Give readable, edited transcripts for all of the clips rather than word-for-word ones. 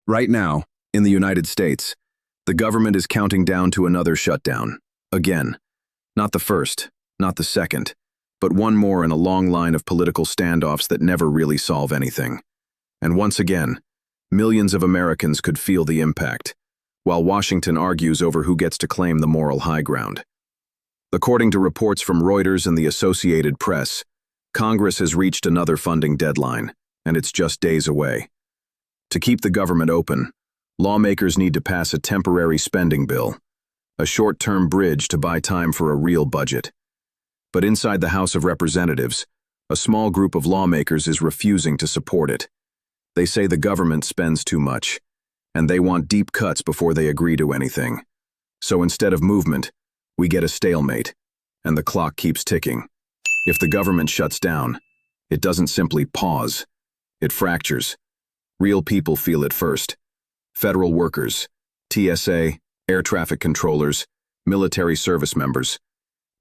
Right now, in the United States, the government is counting down to another shutdown. Again. Not the first, not the second, but one more in a long line of political standoffs that never really solve anything. And once again, millions of Americans could feel the impact, while Washington argues over who gets to claim the moral high ground. According to reports from Reuters and the Associated Press, Congress has reached another funding deadline, and it's just days away. To keep the government open, lawmakers need to pass a temporary spending bill, a short-term bridge to buy time for a real budget. But inside the House of Representatives, a small group of lawmakers is refusing to support it. They say the government spends too much, and they want deep cuts before they agree to anything. So instead of movement, we get a stalemate, and the clock keeps ticking. If the government shuts down, it doesn't simply pause, it fractures. Real people feel it first. Federal workers, TSA, air traffic controllers, military service members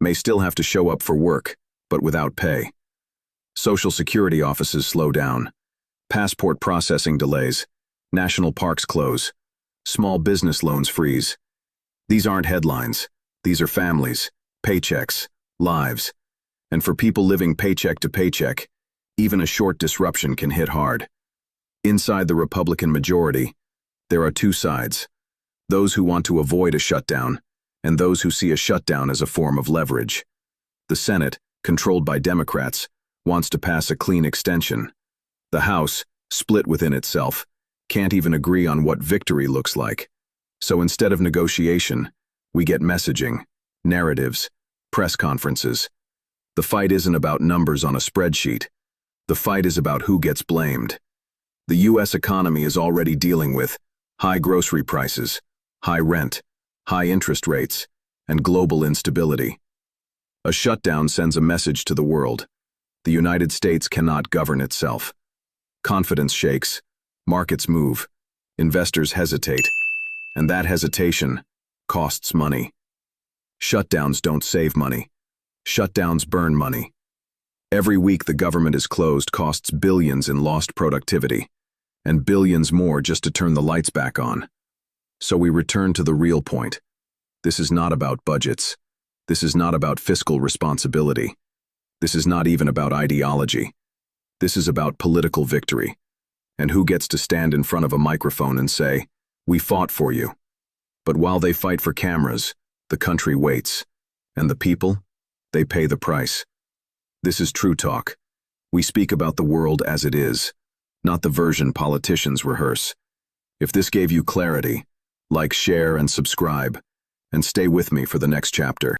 may still have to show up for work, but without pay. Social security offices slow down. Passport processing delays. National parks close. Small business loans freeze. These aren't headlines. These are families, paychecks, lives. And for people living paycheck to paycheck, even a short disruption can hit hard. Inside the Republican majority, there are two sides. Those who want to avoid a shutdown, and those who see a shutdown as a form of leverage. The Senate, controlled by Democrats, wants to pass a clean extension. The House, split within itself, can't even agree on what victory looks like. So instead of negotiation, we get messaging, narratives, press conferences. The fight isn't about numbers on a spreadsheet. The fight is about who gets blamed. The U.S. economy is already dealing with high grocery prices, high rent, high interest rates, and global instability. A shutdown sends a message to the world. The United States cannot govern itself. Confidence shakes, markets move, investors hesitate, and that hesitation costs money. Shutdowns don't save money. Shutdowns burn money. Every week the government is closed costs billions in lost productivity, and billions more just to turn the lights back on. So we return to the real point. This is not about budgets. This is not about fiscal responsibility. This is not even about ideology. This is about political victory. And who gets to stand in front of a microphone and say, "We fought for you." But while they fight for cameras, the country waits. And the people, they pay the price. This is True Talk. We speak about the world as it is, not the version politicians rehearse. If this gave you clarity, like, share, and subscribe, and stay with me for the next chapter.